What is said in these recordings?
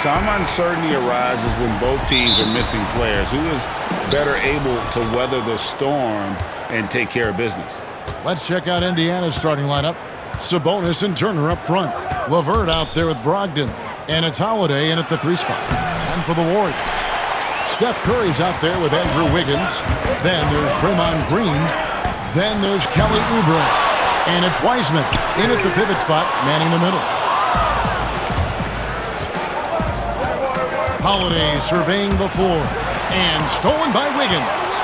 some uncertainty arises when both teams are missing players. Who is better able to weather the storm and take care of business? Let's check out Indiana's starting lineup. Sabonis and Turner up front. LeVert out there with Brogdon. And it's Holiday in at the 3 spot. And for the Warriors, Steph Curry's out there with Andrew Wiggins. Then there's Draymond Green. Then there's Kelly Oubre. And it's Wiseman in at the pivot spot, manning the middle. Holiday surveying the floor. And stolen by Wiggins.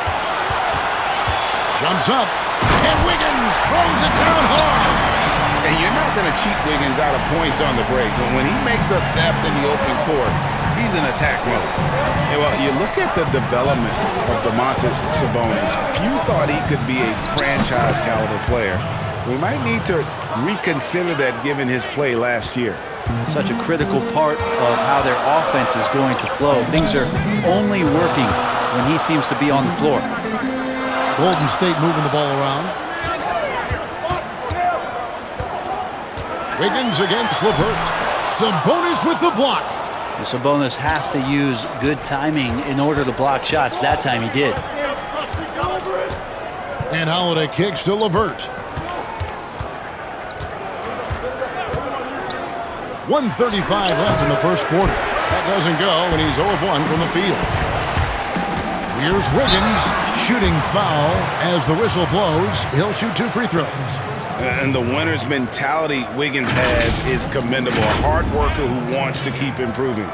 Jumps up. And Wiggins throws it down hard. And you're not going to cheat Wiggins out of points on the break. But when he makes a theft in the open court, he's in attack mode. And well, you look at the development of Domantas Sabonis. Few thought he could be a franchise-caliber player. We might need to reconsider that given his play last year. Such a critical part of how their offense is going to flow. Things are only working when he seems to be on the floor. Golden State moving the ball around. Wiggins against LeVert. Sabonis with the block. Sabonis has to use good timing in order to block shots. That time he did. And Holiday kicks to LeVert. 1:35 left in the first quarter. That doesn't go, and he's 0 of 1 from the field. Here's Wiggins shooting foul as the whistle blows. He'll shoot 2 free throws. And the winner's mentality Wiggins has is commendable. A hard worker who wants to keep improving.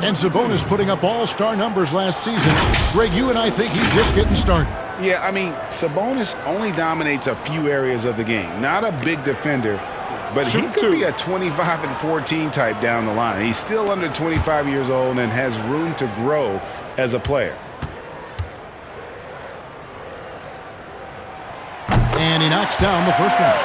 And Sabonis putting up all-star numbers last season. Greg, you and I think he's just getting started. Yeah, I mean, Sabonis only dominates a few areas of the game. Not a big defender, but he could be a 25 and 14 type down the line. He's still under 25 years old and has room to grow as a player. And he knocks down the first one.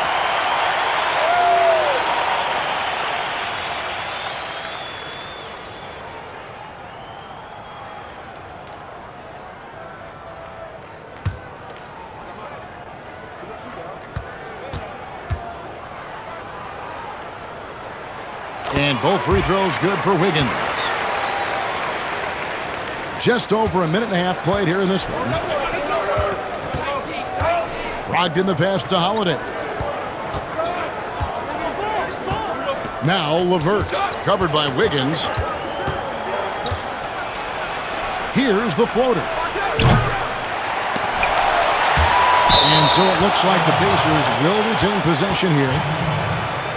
And both free throws good for Wiggins. Just over a minute and a half played here in this one. Brogdon the pass to Holiday. Now LeVert, covered by Wiggins. Here's the floater. And so it looks like the Pacers will retain possession here.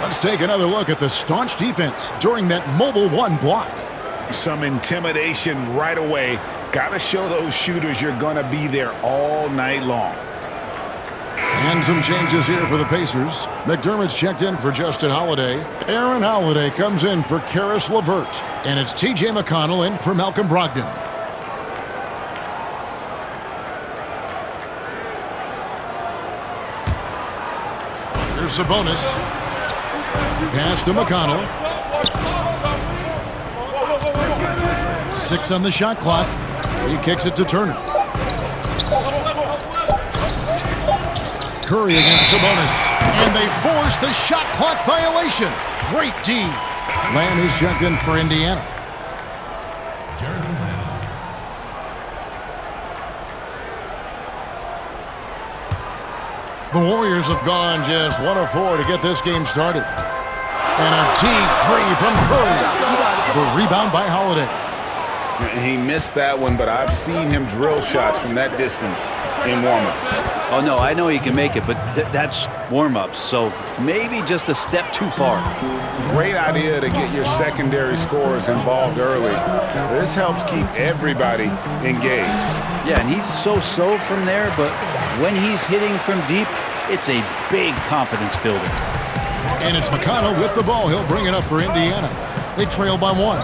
Let's take another look at the staunch defense during that mobile 1 block. Some intimidation right away. Got to show those shooters you're going to be there all night long. And some changes here for the Pacers. McDermott's checked in for Justin Holiday. Aaron Holiday comes in for Karis LeVert. And it's T.J. McConnell in for Malcolm Brogdon. Here's Sabonis. Pass to McConnell. 6 on the shot clock. He kicks it to Turner. Curry against Sabonis. And they force the shot clock violation. Great D. Lamb is checked in for Indiana. The Warriors have gone just 1 of 4 to get this game started. And a deep 3 from Curry. The rebound by Holiday. He missed that one, but I've seen him drill shots from that distance in warm-up. Oh, no, I know he can make it, but that's warm-ups, so maybe just a step too far. Great idea to get your secondary scorers involved early. This helps keep everybody engaged. Yeah, and he's so-so from there, but when he's hitting from deep, it's a big confidence builder. And it's McConnell with the ball. He'll bring it up for Indiana. They trail by 1.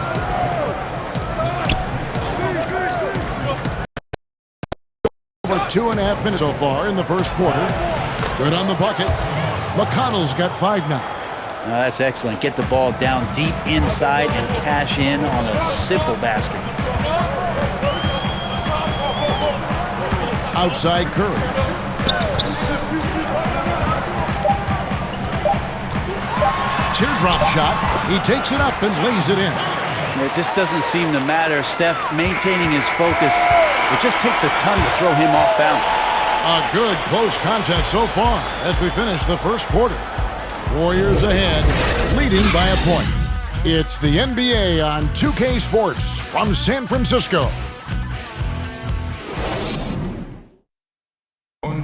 Over 2.5 minutes so far in the first quarter. Good on the bucket. McConnell's got 5 now. That's excellent. Get the ball down deep inside and cash in on a simple basket. Outside Curry. Teardrop shot. He takes it up and lays it in. It just doesn't seem to matter. Steph maintaining his focus. It just takes a ton to throw him off balance. A good close contest so far as we finish the first quarter. Warriors ahead, leading by a point. It's the NBA on 2K Sports from San Francisco. And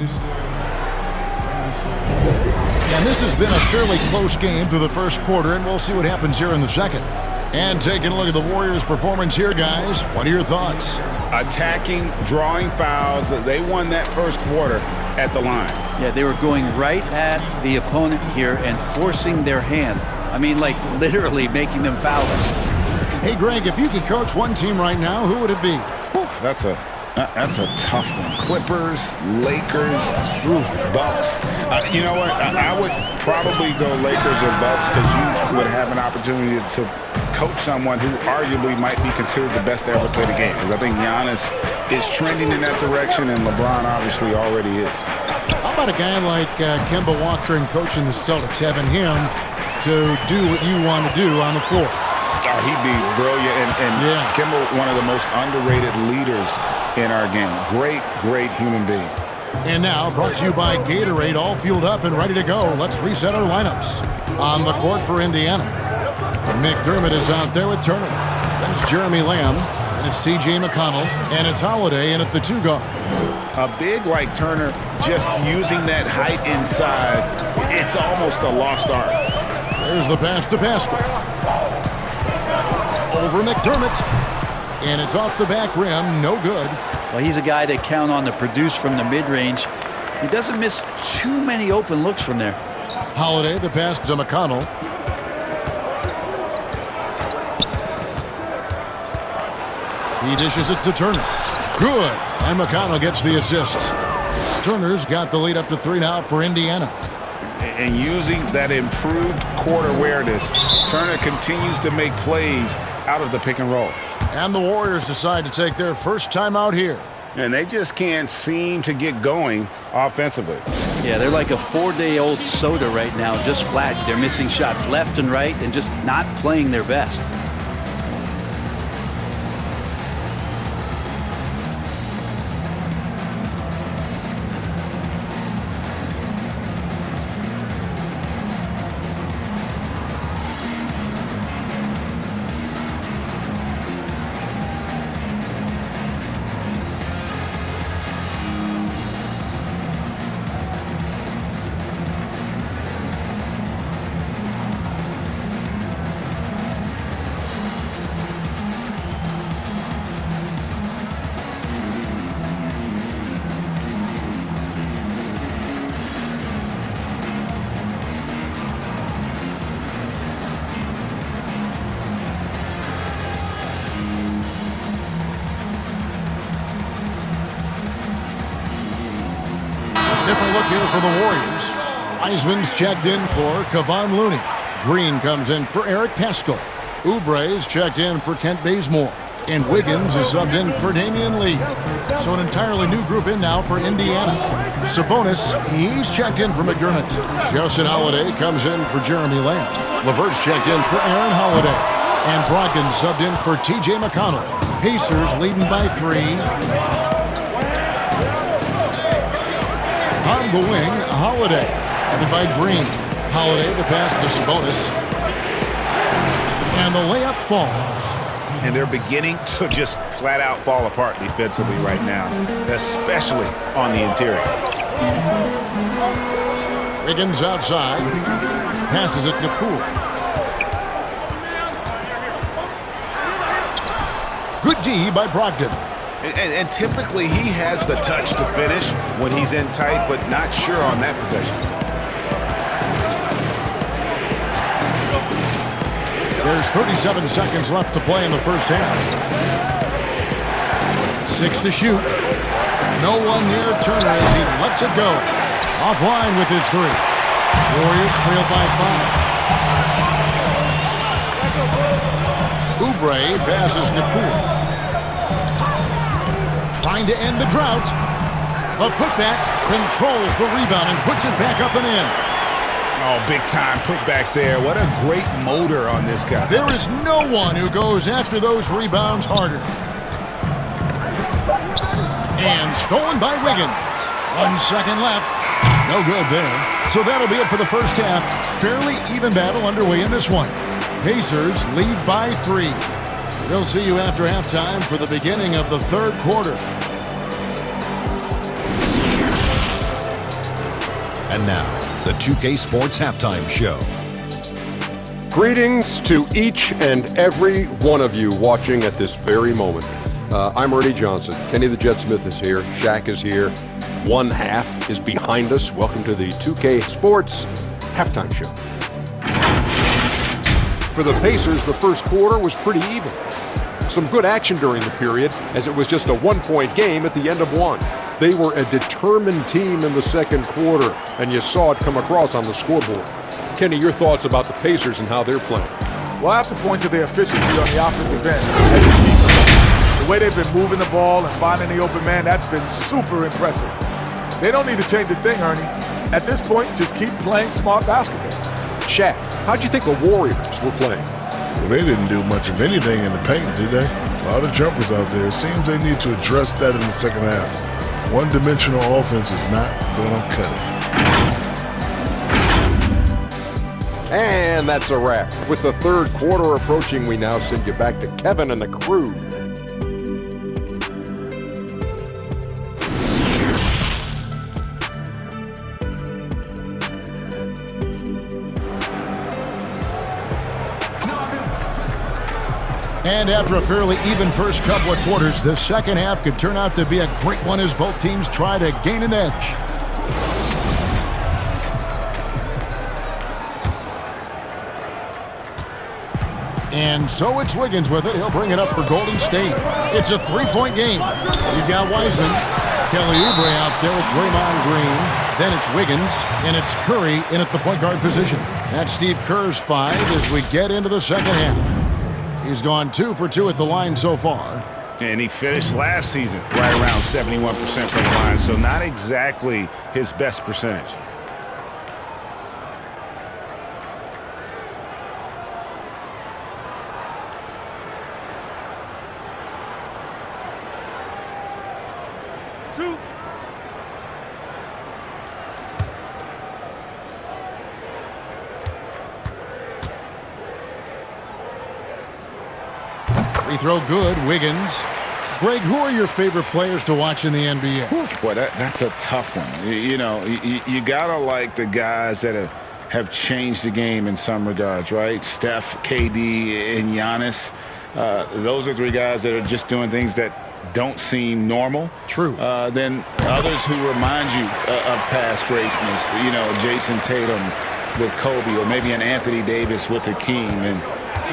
this has been a fairly close game through the first quarter, and we'll see what happens here in the second. And taking a look at the Warriors' performance here, guys, what are your thoughts? Attacking, drawing fouls. They won that first quarter at the line. Yeah, they were going right at the opponent here and forcing their hand. I mean, like literally making them foul them. Hey, Greg, if you could coach one team right now, who would it be? That's a tough one. Clippers, Lakers, Bucks. You know what? I would probably go Lakers or Bucks because you would have an opportunity to coach someone who arguably might be considered the best to ever play the game. Because I think Giannis is trending in that direction, and LeBron obviously already is. How about a guy like Kemba Walker and coaching the Celtics, having him to do what you want to do on the floor? Oh, he'd be brilliant. And yeah. Kemba, one of the most underrated leaders in our game. Great human being. And now, brought to you by Gatorade, all fueled up and ready to go. Let's reset our lineups. On the court for Indiana, McDermott is out there with Turner. Then it's Jeremy Lamb, and it's T.J. McConnell, and it's Holiday in at the 2 guard. A big like Turner, just using that height inside, it's almost a lost art. There's the pass to Pascal. Over McDermott. And it's off the back rim, no good. Well, he's a guy they count on to produce from the mid-range. He doesn't miss too many open looks from there. Holiday, the pass to McConnell. He dishes it to Turner. Good. And McConnell gets the assist. Turner's got the lead up to 3 now for Indiana. And using that improved court awareness, Turner continues to make plays out of the pick and roll. And the Warriors decide to take their first time out here. And they just can't seem to get going offensively. Yeah, they're like a 4-day-old soda right now, just flat. They're missing shots left and right and just not playing their best. Different look here for the Warriors. Wiseman's checked in for Kevon Looney. Green comes in for Eric Paschall. Oubre's checked in for Kent Bazemore. And Wiggins is subbed in for Damian Lee. So an entirely new group in now for Indiana. Sabonis, he's checked in for McDermott. Justin Holiday comes in for Jeremy Lamb. LeVert's checked in for Aaron Holiday. And Brogdon subbed in for T.J. McConnell. Pacers leading by 3. On the wing, Holiday. Covered by Green. Holiday, the pass to Sabonis. And the layup falls. And they're beginning to just flat out fall apart defensively right now, especially on the interior. Wiggins outside. Passes it to Poole. Good D by Brogdon. And typically he has the touch to finish when he's in tight, but not sure on that possession. There's 37 seconds left to play in the first half. 6 to shoot. No one near Turner as he lets it go. Offline with his 3. Warriors trail by 5. Oubre passes to Poole. Trying to end the drought. A putback controls the rebound and puts it back up and in. Oh, big time put back there. What a great motor on this guy. There is no one who goes after those rebounds harder. And stolen by Wiggins. 1 second left. No good there. So that'll be it for the first half. Fairly even battle underway in this one. Pacers lead by 3. We'll see you after halftime for the beginning of the third quarter. And now, the 2K Sports Halftime Show. Greetings to each and every one of you watching at this very moment. I'm Ernie Johnson. Kenny the Jet Smith is here. Shaq is here. One half is behind us. Welcome to the 2K Sports Halftime Show. For the Pacers, the first quarter was pretty even. Some good action during the period, as it was just a one-point game at the end of one. They were a determined team in the second quarter, and you saw it come across on the scoreboard. Kenny, your thoughts about the Pacers and how they're playing? Well, I have to point to their efficiency on the offensive end. The way they've been moving the ball and finding the open man, that's been super impressive. They don't need to change a thing, Ernie. At this point, just keep playing smart basketball. Shaq, how'd you think the Warriors were playing? Well, they didn't do much of anything in the paint, did they? A lot of jumpers out there. It seems they need to address that in the second half. One-dimensional offense is not going to cut it. And that's a wrap. With the third quarter approaching, we now send you back to Kevin and the crew. And after a fairly even first couple of quarters, the second half could turn out to be a great one as both teams try to gain an edge. And so it's Wiggins with it. He'll bring it up for Golden State. It's a three-point game. You've got Wiseman, Kelly Oubre out there with Draymond Green. Then it's Wiggins, and it's Curry in at the point guard position. That's Steve Kerr's 5 as we get into the second half. He's gone 2 for 2 at the line so far. And he finished last season right around 71% from the line, so not exactly his best percentage. Free throw good, Wiggins. Greg, who are your favorite players to watch in the NBA? Boy, that's a tough one. You know, you gotta like the guys that have changed the game in some regards, right? Steph, KD, and Giannis. Those are 3 guys that are just doing things that don't seem normal. True. Then others who remind you of past greatness. You know, Jason Tatum with Kobe, or maybe an Anthony Davis with Hakeem, and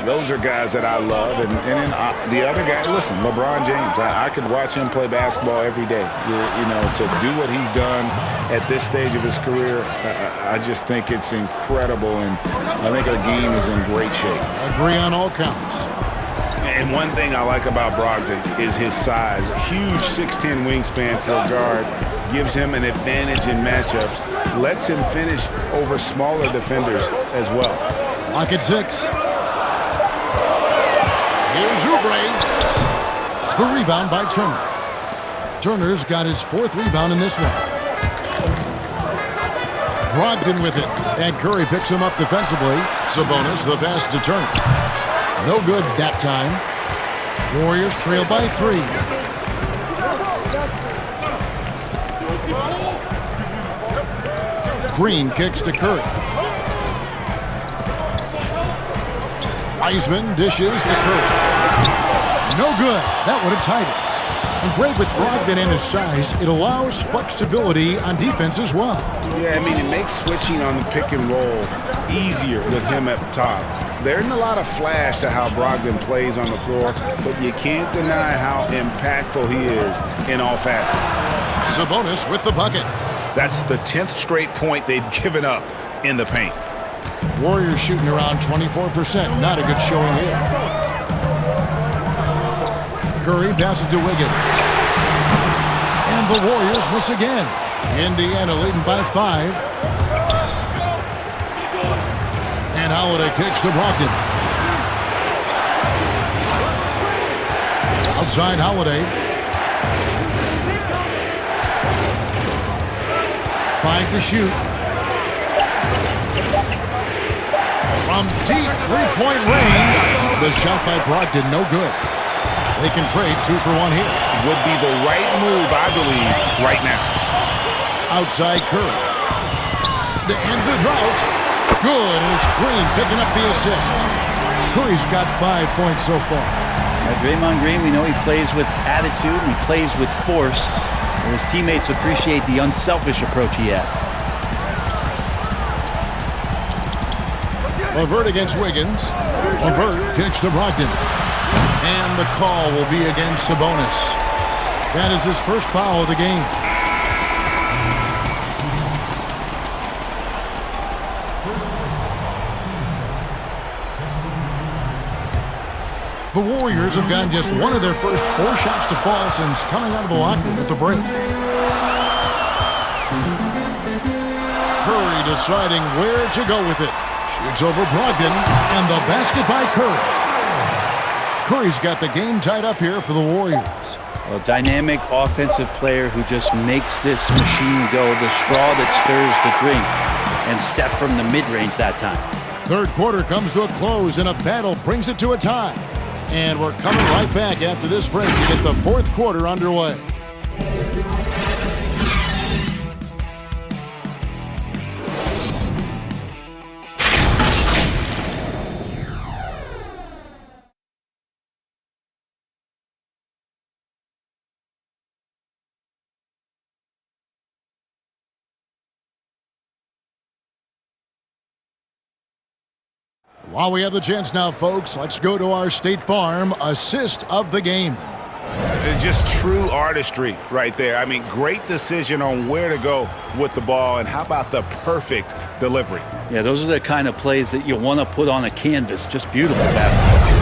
those are guys that I love. And then the other guy, listen, LeBron James. I could watch him play basketball every day. You know, to do what he's done at this stage of his career, I just think it's incredible, and I think our game is in great shape. Agree on all counts. And one thing I like about Brogdon is his size. Huge 6'10" wingspan for a guard. Gives him an advantage in matchups. Lets him finish over smaller defenders as well. Lock at 6. Here's Oubre. The rebound by Turner. Turner's got his 4th rebound in this one. Brogdon with it. And Curry picks him up defensively. Sabonis, the pass to Turner. No good that time. Warriors trail by 3. Green kicks to Curry. Wiseman dishes to Curry. No good. That would have tied it. And great with Brogdon and his size, it allows flexibility on defense as well. Yeah, I mean, it makes switching on the pick and roll easier with him at the top. There isn't a lot of flash to how Brogdon plays on the floor, but you can't deny how impactful he is in all facets. Sabonis with the bucket. That's the 10th straight point they've given up in the paint. Warriors shooting around 24%. Not a good showing here. Curry passes to Wiggins. And the Warriors miss again. Indiana leading by 5. And Holiday kicks to Brogdon. Outside Holiday. 5 to shoot. From deep three-point range. The shot by Brogdon, no good. They can trade 2 for 1 here. Would be the right move, I believe, right now. Outside Curry. To end the drought. Good, and it's Green picking up the assist. Curry's got 5 points so far. Now, Draymond Green, we know he plays with attitude and he plays with force. And his teammates appreciate the unselfish approach he has. LeVert against Wiggins. LeVert kicks to Brogdon. And the call will be against Sabonis. That is his first foul of the game. The Warriors have gotten just one of their first 4 shots to fall since coming out of the locker room at the break. Curry deciding where to go with it. Shoots over Brogdon, and the basket by Curry. Curry's got the game tied up here for the Warriors. A dynamic offensive player who just makes this machine go, the straw that stirs the drink. And Steph from the mid-range that time. Third quarter comes to a close, and a battle brings it to a tie. And we're coming right back after this break to get the fourth quarter underway. While we have the chance now, folks, let's go to our State Farm assist of the game. Just true artistry right there. I mean, great decision on where to go with the ball, and how about the perfect delivery? Yeah, those are the kind of plays that you want to put on a canvas. Just beautiful basketball.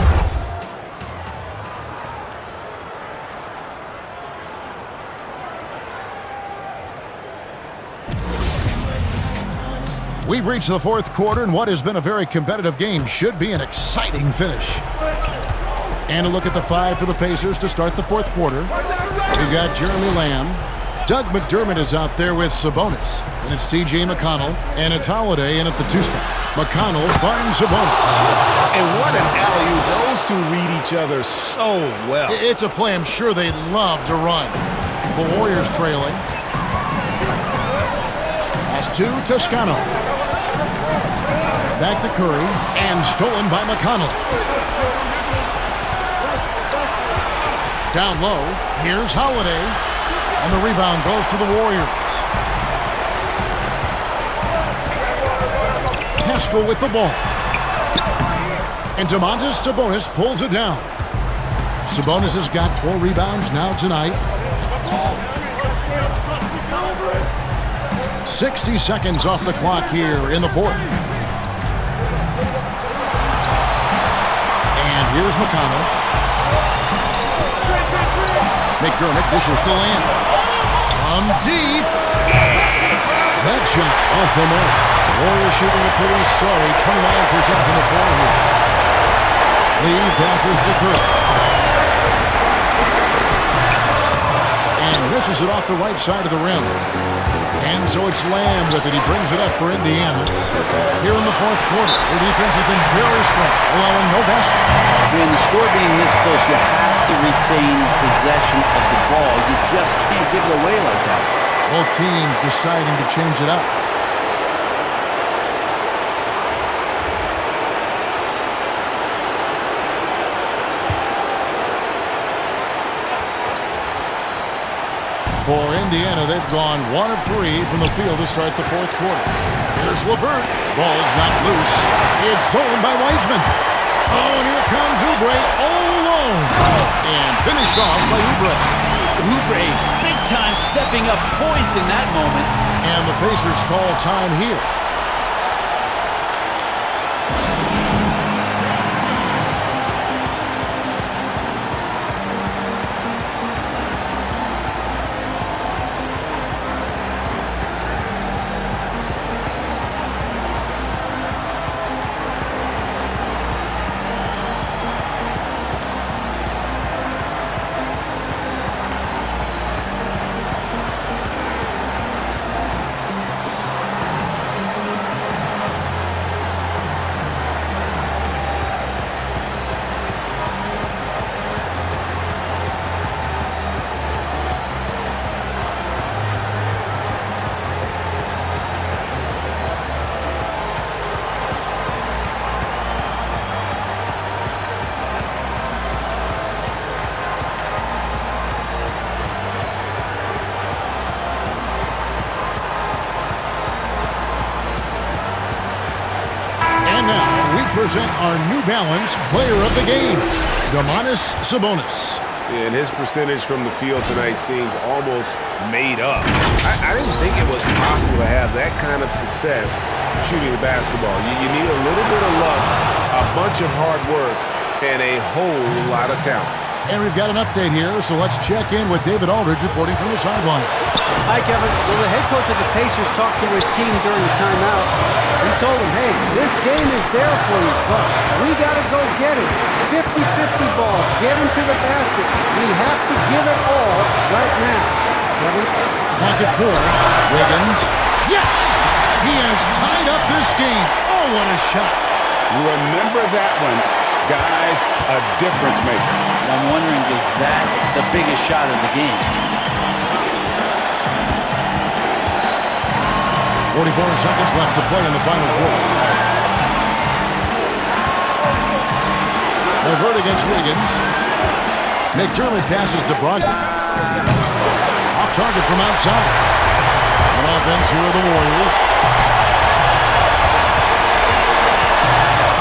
We've reached the fourth quarter, and what has been a very competitive game should be an exciting finish. And a look at the 5 for the Pacers to start the fourth quarter. We've got Jeremy Lamb. Doug McDermott is out there with Sabonis. And it's T.J. McConnell, and it's Holiday in at the 2 spot. McConnell finds Sabonis. And what an alley-oop. Those two read each other so well. It's a play I'm sure they love to run. The Warriors trailing. Pass to Toscano. Back to Curry, and stolen by McConnell. Down low, here's Holiday, and the rebound goes to the Warriors. Haskell with the ball. And Domantas Sabonis pulls it down. Sabonis has got 4 rebounds now tonight. 60 seconds off the clock here in the fourth. And here's McConnell. McDermott dishes to Lamb. From deep. That shot off the mark. Warriors shooting a pretty sorry 29% from the floor here. Lee passes to Curry. And misses it off the right side of the rim. And so it's Lamb with it. He brings it up for Indiana. Here in the fourth quarter, their defense has been very strong, allowing no baskets. When the score being this close, you have to retain possession of the ball. You just can't give it away like that. Both teams deciding to change it up. For Indiana, they've gone 1 of 3 from the field to start the fourth quarter. Here's LeVert. Ball's not loose. It's stolen by Weissman. Oh, and here comes Oubre all alone. And finished off by Oubre. Oubre, big time stepping up, poised in that moment. And the Pacers call time here. present our New Balance Player of the Game, Domantas Sabonis. And his percentage from the field tonight seems almost made up. I didn't think it was possible to have that kind of success shooting the basketball. You need a little bit of luck, a bunch of hard work, and a whole lot of talent. And we've got an update here, so let's check in with David Aldridge reporting from the sideline. Hi, Kevin. Well, the head coach of the Pacers talked to his team during the timeout. He told them, hey, this game is there for you, but we got to go get it. 50-50 balls, get into the basket. We have to give it all right now. Kevin? Clock at 4. Wiggins. Yes! He has tied up this game. Oh, what a shot. Remember that one. Guys, a difference maker. I'm wondering, is that the biggest shot of the game? 44 seconds left to play in the final quarter. Levert against Wiggins. McDermott passes to Brogdon. Off target from outside. On offense, here are the Warriors.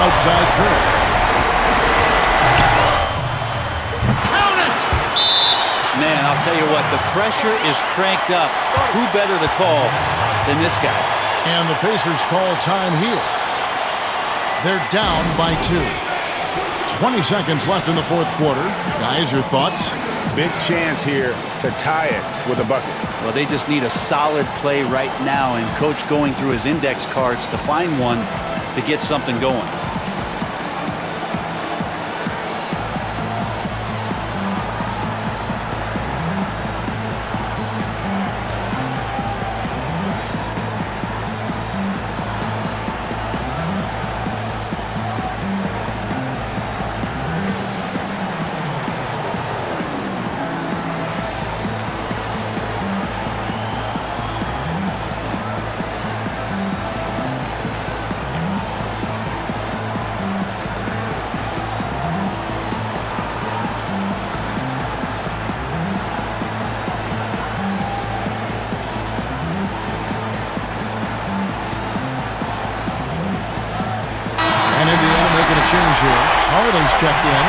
Outside Curry. Count it! Man, I'll tell you what, the pressure is cranked up. Who better to call than this guy? And the Pacers call time here. They're down by 2. 20 seconds left in the fourth quarter. Guys, your thoughts? Big chance here to tie it with a bucket. Well, they just need a solid play right now, and Coach going through his index cards to find one to get something going. Change here. Holiday's checked in.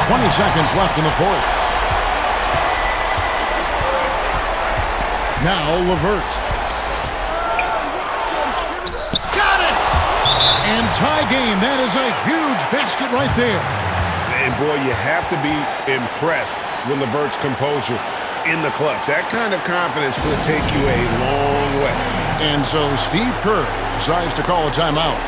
20 seconds left in the fourth. Now Levert. Got it! And tie game. That is a huge basket right there. And boy, you have to be impressed with Levert's composure in the clutch. That kind of confidence will take you a long way. And so Steve Kerr decides to call a timeout.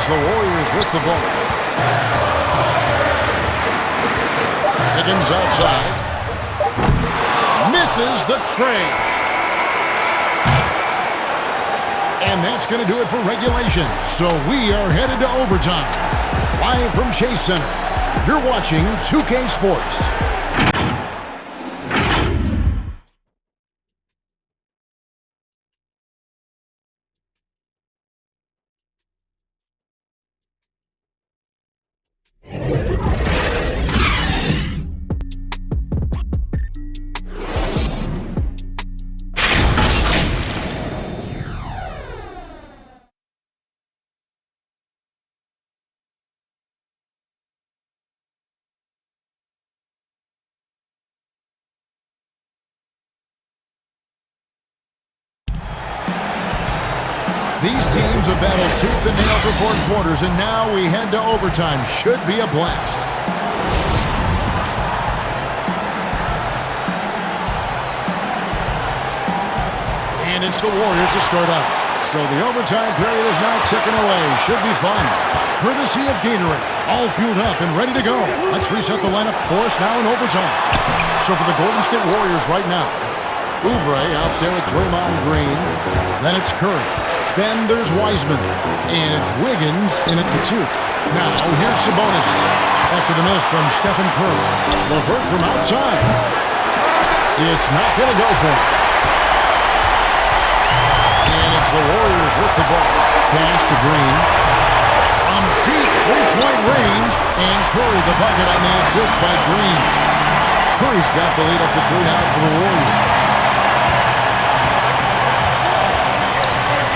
The Warriors with the ball. Higgins outside. Misses the tray. And that's going to do it for regulation. So we are headed to overtime. Live from Chase Center. You're watching 2K Sports. teams have battled tooth and nail for 4 quarters, and now we head to overtime. Should be a blast. And it's the Warriors to start out. So the overtime period is now ticking away. Should be fun. Courtesy of Gatorade. All fueled up and ready to go. Let's reset the lineup for us now in overtime. So for the Golden State Warriors right now, Oubre out there with Draymond Green. Then it's Curry. Then there's Wiseman. And it's Wiggins in at the 2. Now here's Sabonis. After the miss from Stephen Curry. LeVert from outside. It's not going to go for him. And it's the Warriors with the ball. Pass to Green. From deep three-point range. And Curry the bucket on the assist by Green. Curry's got the lead up to 3 now for the Warriors.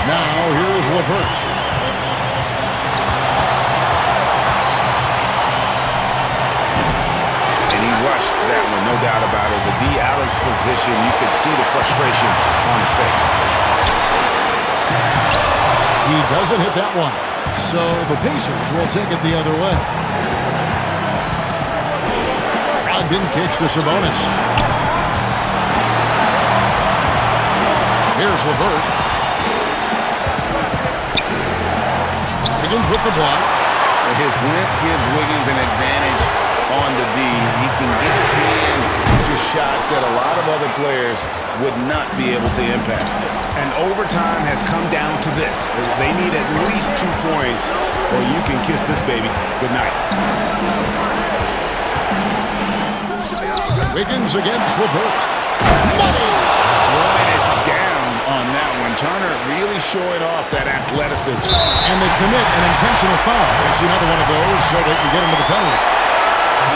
Now here's LeVert. And he rushed that one, no doubt about it. The D out of position, you could see the frustration on his face. He doesn't hit that one. So the Pacers will take it the other way. Brogdon kicks to Sabonis. Here's LeVert. Wiggins with the block. His length gives Wiggins an advantage on the D. He can get his hand to shots that a lot of other players would not be able to impact. And overtime has come down to this. They need at least 2 points or you can kiss this baby goodnight. Wiggins against LeVert. Throwing it down on that one. Turner really showing off that athleticism. And they commit an intentional foul. It's another one of those so they can get into the penalty.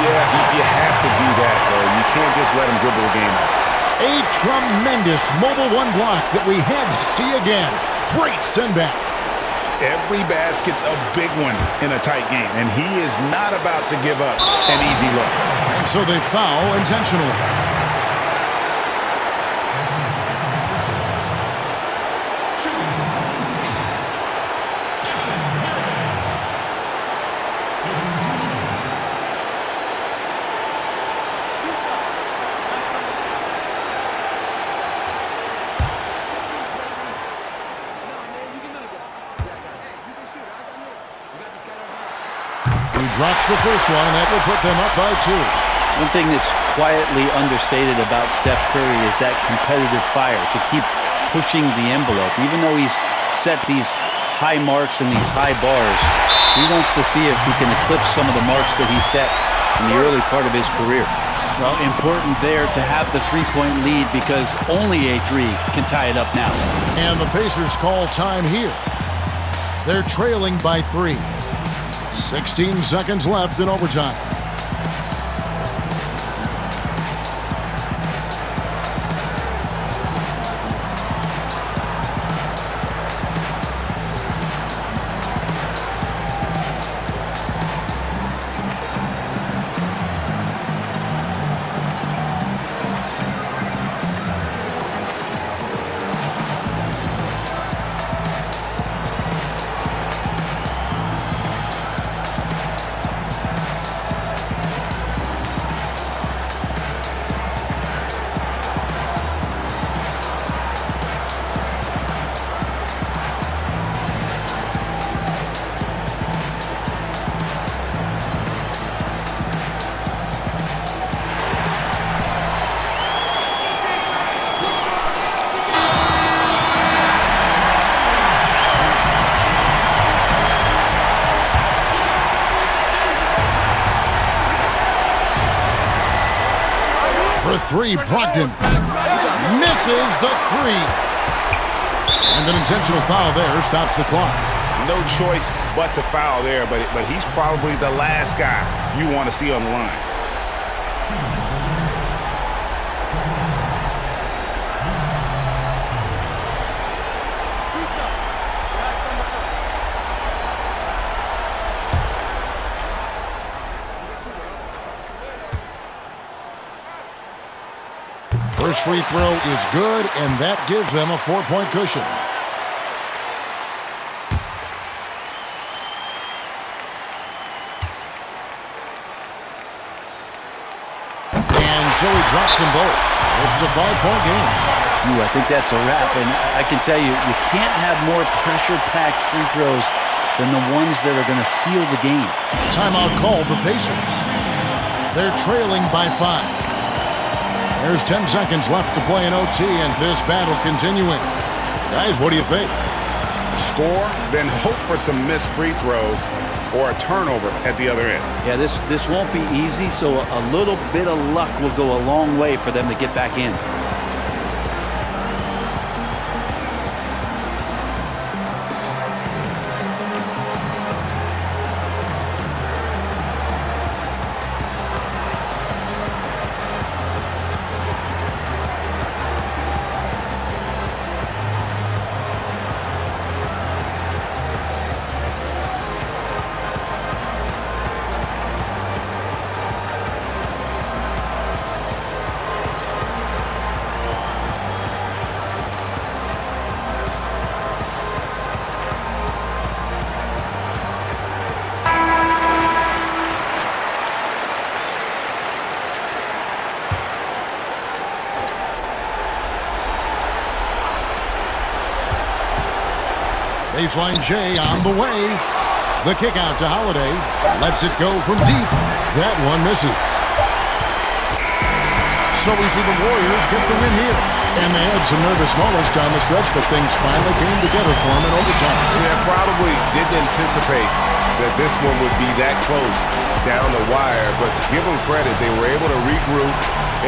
Yeah, you have to do that, though. You can't just let him dribble the game out. A tremendous mobile one block that we had to see again. Great send back. Every basket's a big one in a tight game, and he is not about to give up an easy look. And so they foul intentionally. Drops the first one, and that will put them up by 2. One thing that's quietly understated about Steph Curry is that competitive fire to keep pushing the envelope. Even though he's set these high marks and these high bars, he wants to see if he can eclipse some of the marks that he set in the early part of his career. Well, important there to have the three-point lead because only a 3 can tie it up now. And the Pacers call time here. They're trailing by 3. 16 seconds left in overtime. For 3, Brogdon misses the 3. And an intentional foul there stops the clock. No choice but to foul there, but he's probably the last guy you want to see on the line. First free throw is good, and that gives them a 4-point cushion. so he drops them both. It's a 5-point game. Ooh, I think that's a wrap, and I can tell you, you can't have more pressure-packed free throws than the ones that are going to seal the game. Timeout called the Pacers. They're trailing by 5. There's 10 seconds left to play in OT, and this battle continuing. Guys, what do you think? Score, then hope for some missed free throws or a turnover at the other end. Yeah, this won't be easy, so a little bit of luck will go a long way for them to get back in. Baseline J on the way. The kick out to Holiday. Lets it go from deep. That one misses. So we see the Warriors get the win here. And they had some nervous moments down the stretch, but things finally came together for them in overtime. Yeah, probably didn't anticipate that this one would be that close down the wire, but give them credit. They were able to regroup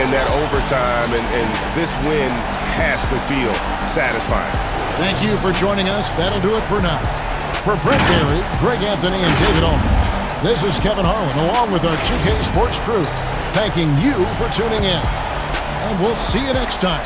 in that overtime, and this win has to feel satisfying. Thank you for joining us. That'll do it for now. For Brett Berry, Greg Anthony, and David Allman, this is Kevin Harlan along with our 2K Sports crew, thanking you for tuning in. And we'll see you next time.